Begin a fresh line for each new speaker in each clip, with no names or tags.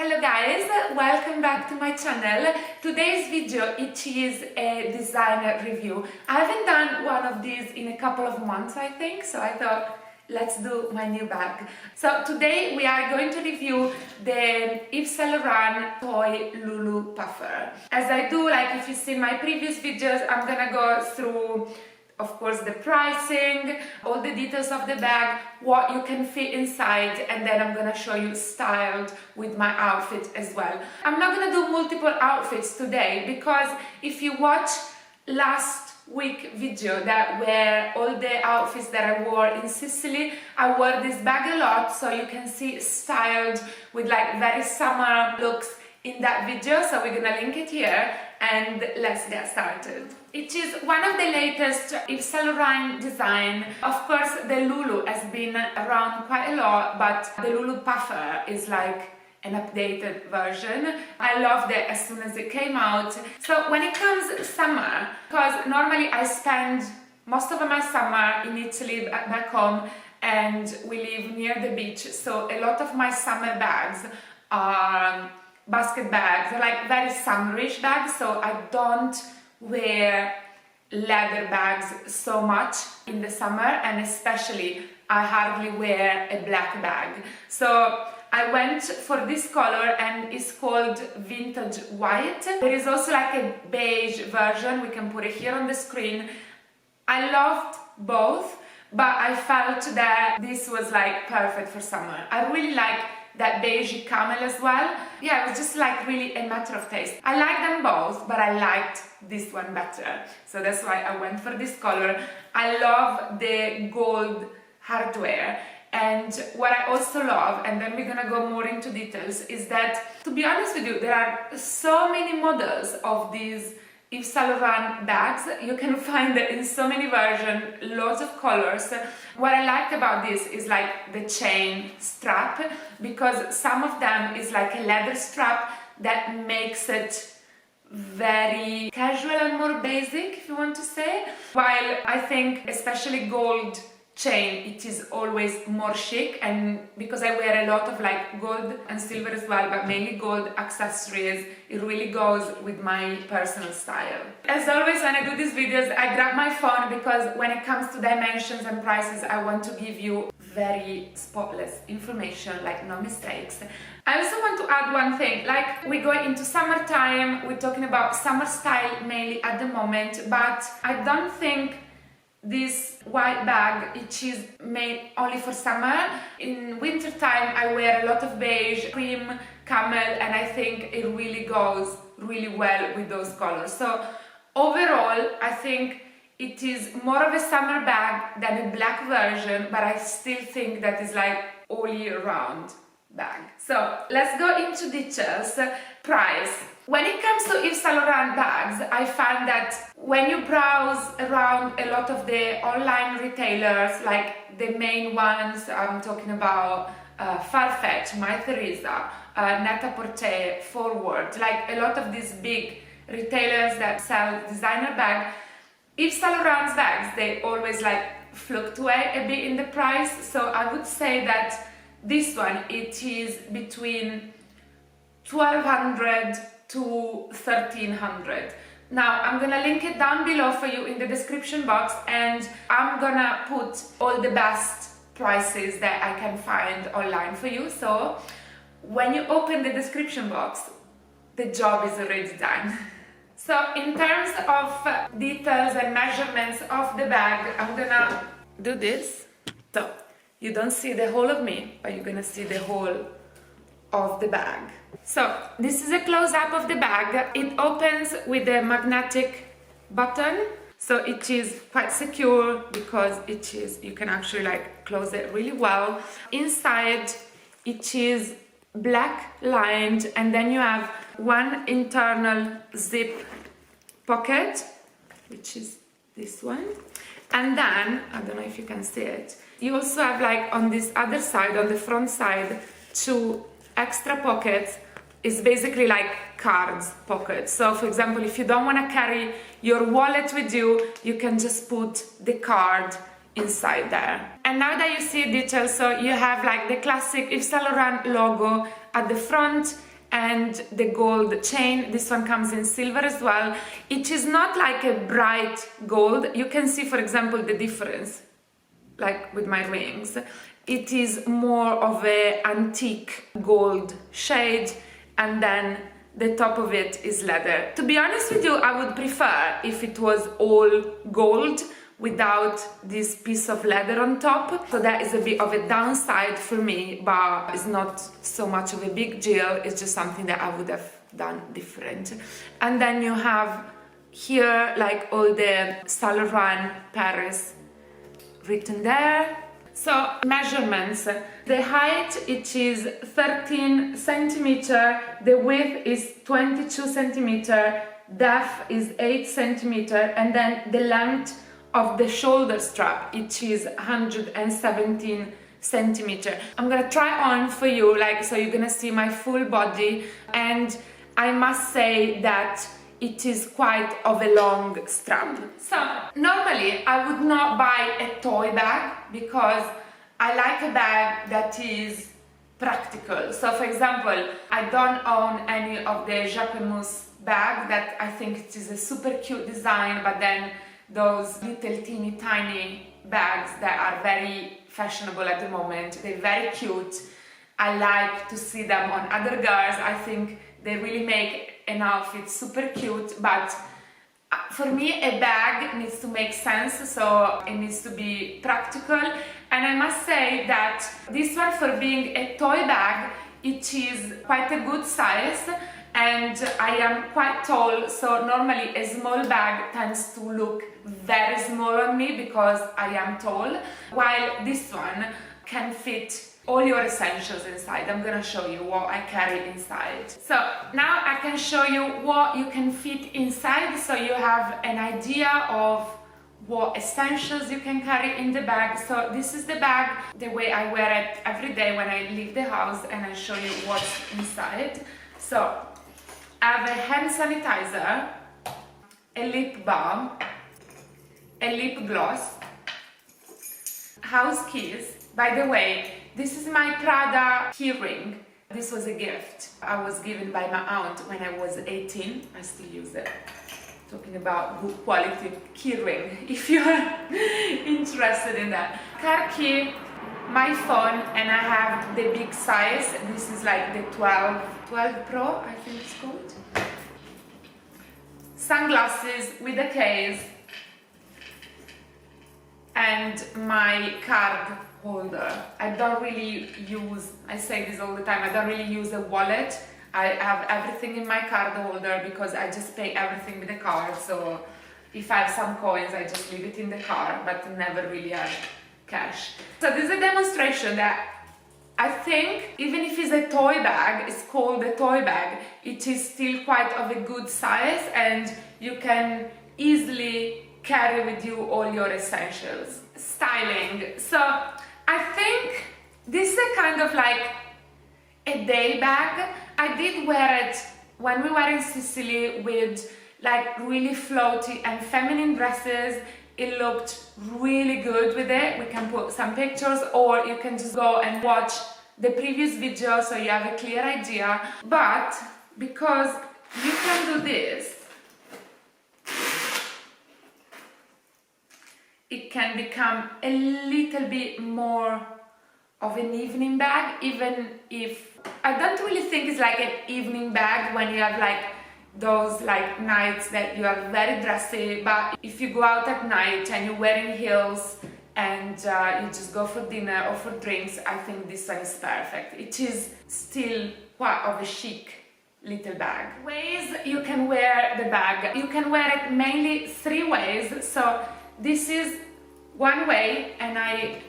Hello guys, welcome back to my channel. Today's video it is a designer review. I haven't done one of these in a couple of months I think, so I thought let's do my new bag. So today we are going to review the Yves Saint Laurent toy Lou Lou Puffer. As I do, like if you've seen my previous videos, I'm gonna go through of course the pricing, all the details of the bag, what you can fit inside, and then I'm gonna show you styled with my outfit as well. I'm not gonna do multiple outfits today because if you watch last week video that were all the outfits that I wore in Sicily, I wore this bag a lot, so you can see styled with like very summer looks in that video, so we're gonna link it here and let's get started. It is one of the latest Yves Saint Laurent design. Of course the Lou Lou has been around quite a lot, but the Lou Lou Puffer is like an updated version. I loved it as soon as it came out. So when it comes summer, because normally I spend most of my summer in Italy back home and we live near the beach, so a lot of my summer bags are basket bags, they're like very summerish bags, so I don't wear leather bags so much in the summer, and especially I hardly wear a black bag. So I went for this color and it's called vintage white. There is also like a beige version, we can put it here on the screen. I loved both, but I felt that this was like perfect for summer. I really like that beige camel as well. Yeah, it was just like really a matter of taste. I like them both, but I liked this one better. So that's why I went for this color. I love the gold hardware. And what I also love, and then we're gonna go more into details, is that, to be honest with you, there are so many models of these Yves Saint Laurent bags. You can find it in so many versions, lots of colors. What I like about this is like the chain strap, because some of them is like a leather strap that makes it very casual and more basic, if you want to say, while I think especially gold chain, it is always more chic, and because I wear a lot of like gold and silver as well, but mainly gold accessories, it really goes with my personal style. As always when I do these videos, I grab my phone because when it comes to dimensions and prices, I want to give you very spotless information, like no mistakes. I also want to add one thing, like we go into summertime, we're talking about summer style mainly at the moment, but I don't think this white bag, it is made only for summer. In winter time I wear a lot of beige, cream, camel, and I think it really goes really well with those colors. So overall I think it is more of a summer bag than a black version, but I still think that is like all year round bag. So let's go into details. Price. When it comes to Yves Saint Laurent bags, I find that when you browse around a lot of the online retailers, like the main ones, I'm talking about Farfetch, My Theresa, Net-a-Porter, Forward, like a lot of these big retailers that sell designer bags, Yves Saint Laurent's bags, they always like fluctuate a bit in the price, so I would say that this one, it is between 1200 to 1300. Now I'm gonna link it down below for you in the description box, and I'm gonna put all the best prices that I can find online for you, so when you open the description box, the job is already done. So in terms of details and measurements of the bag, I'm gonna do this. So you don't see the whole of me, but you're gonna see the whole of the bag. So this is a close-up of the bag. It opens with a magnetic button, so it is quite secure because it is, you can actually like close it really well. Inside it is black lined, and then you have one internal zip pocket, which is this one, and then I don't know if you can see it, you also have like on this other side, on the front side, two extra pockets. Is basically like cards pockets. So for example, if you don't want to carry your wallet with you, you can just put the card inside there. And now that you see details, so you have like the classic Yves Saint Laurent logo at the front, and the gold chain. This one comes in silver as well. It is not like a bright gold. You can see, for example, the difference, like with my rings. It is more of a antique gold shade, and then the top of it is leather. To be honest with you, I would prefer if it was all gold without this piece of leather on top. So that is a bit of a downside for me, but it's not so much of a big deal. It's just something that I would have done different. And then you have here like all the Saint Laurent Paris written there. So measurements, the height it is 13 centimeter, the width is 22 centimeter, depth is 8 centimeter, and then the length of the shoulder strap it is 117 centimeter. I'm gonna try on for you, like, so you're gonna see my full body, and I must say that it is quite of a long strap. So normally I would not buy a toy bag because I like a bag that is practical. So for example, I don't own any of the Jacquemus bag that I think it is a super cute design, but then those little teeny tiny bags that are very fashionable at the moment, they're very cute. I like to see them on other girls. I think they really make an outfit super cute, but for me a bag needs to make sense, so it needs to be practical. And I must say that this one, for being a toy bag, it is quite a good size, and I am quite tall, so normally a small bag tends to look very small on me because I am tall, while this one can fit all your essentials inside. I'm gonna show you what I carry inside. So now I can show you what you can fit inside, so you have an idea of what essentials you can carry in the bag. So this is the bag, the way I wear it every day when I leave the house, and I show you what's inside. So I have a hand sanitizer, a lip balm, a lip gloss, house keys. By the way, this is my Prada keyring. This was a gift I was given by my aunt when I was 18. I still use it. Talking about good quality keyring, if you're interested in that. Car key, my phone, and I have the big size. This is like the 12 Pro, I think it's called. Sunglasses with a case, and my card holder. I don't really use, I say this all the time, I don't really use a wallet. I have everything in my card holder because I just pay everything with a card. So if I have some coins, I just leave it in the car, but never really have cash. So this is a demonstration that I think, even if it's a toy bag, it's called a toy bag, it is still quite of a good size, and you can easily carry with you all your essentials. Styling. So I think this is a kind of like a day bag. I did wear it when we were in Sicily with like really floaty and feminine dresses. It looked really good with it. We can put some pictures, or you can just go and watch the previous video so you have a clear idea. But because you can do this, it can become a little bit more of an evening bag, even if I don't really think it's like an evening bag when you have like those like nights that you are very dressy. But if you go out at night and you're wearing heels and you just go for dinner or for drinks, I think this one is perfect. It is still quite of a chic little bag. Ways you can wear the bag. You can wear it mainly 3 ways. So this is one way, and I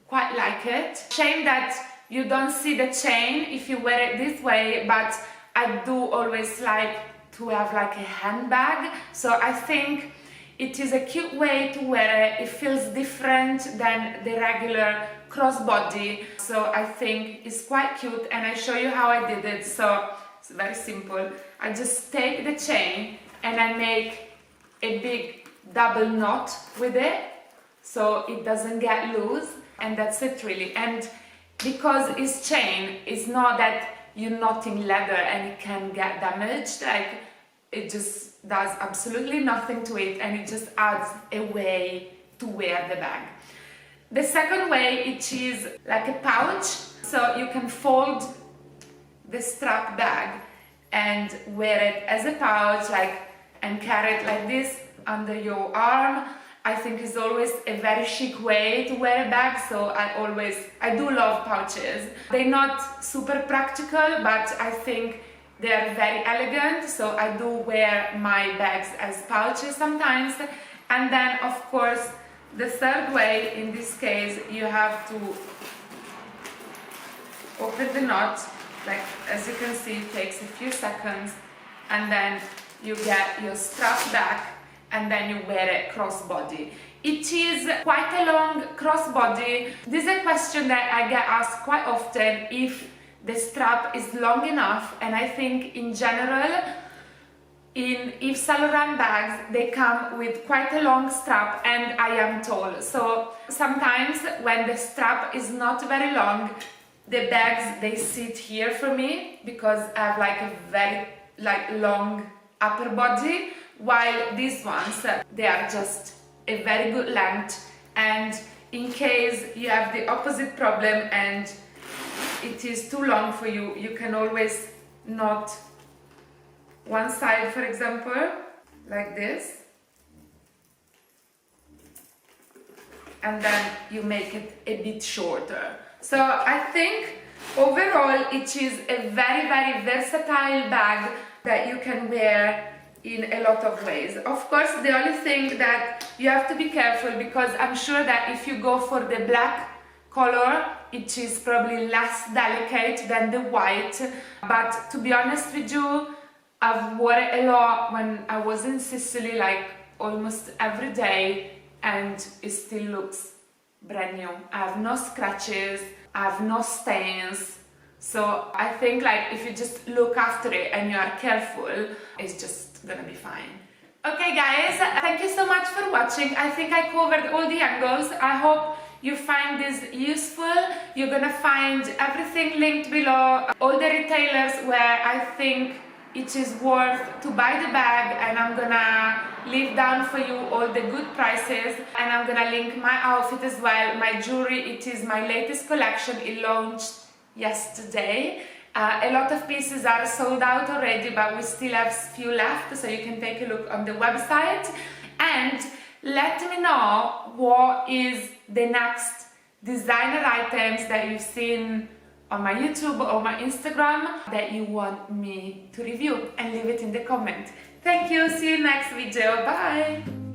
quite like it. Shame that you don't see the chain if you wear it this way, but I do always like to have like a handbag. So I think it is a cute way to wear it. It feels different than the regular crossbody. So I think it's quite cute, and I show you how I did it. So it's very simple. I just take the chain and I make a big double knot with it, so it doesn't get loose, and that's it really. And because it's chain, it's not that you're knotting leather and it can get damaged. Like, it just does absolutely nothing to it, and it just adds a way to wear the bag. The second way, it is like a pouch, so you can fold the strap bag and wear it as a pouch, like, and carry it like this under your arm. I think is always a very chic way to wear a bag, so I do love pouches. They're not super practical, but I think they're very elegant, so I do wear my bags as pouches sometimes. And then, of course, the third way, in this case, you have to open the knot, like, as you can see, it takes a few seconds, and then you get your strap back, and then you wear it crossbody. It is quite a long crossbody. This is a question that I get asked quite often, if the strap is long enough, and I think in general, in Yves Saint Laurent bags, they come with quite a long strap, and I am tall. So sometimes when the strap is not very long, the bags, they sit here for me, because I have like a very long upper body, while these ones, they are just a very good length. And in case you have the opposite problem and it is too long for you, you can always knot one side, for example, like this, and then you make it a bit shorter. So I think overall it is a very, very versatile bag that you can wear in a lot of ways. Of course, the only thing that you have to be careful, because I'm sure that if you go for the black color, it is probably less delicate than the white. But to be honest with you, I've worn it a lot when I was in Sicily, like almost every day, and it still looks brand new. I have no scratches, I have no stains. So I think, like, if you just look after it and you are careful, it's just gonna be fine. Okay guys, thank you so much for watching. I think I covered all the angles. I hope you find this useful. You're gonna find everything linked below, all the retailers where I think it is worth to buy the bag, and I'm gonna leave down for you all the good prices, and I'm gonna link my outfit as well, my jewelry. It is my latest collection. It launched yesterday. A lot of pieces are sold out already, but we still have few left, so you can take a look on the website. And let me know what is the next designer items that you've seen on my YouTube or my Instagram that you want me to review, and leave it in the comment. Thank you, see you next video, bye!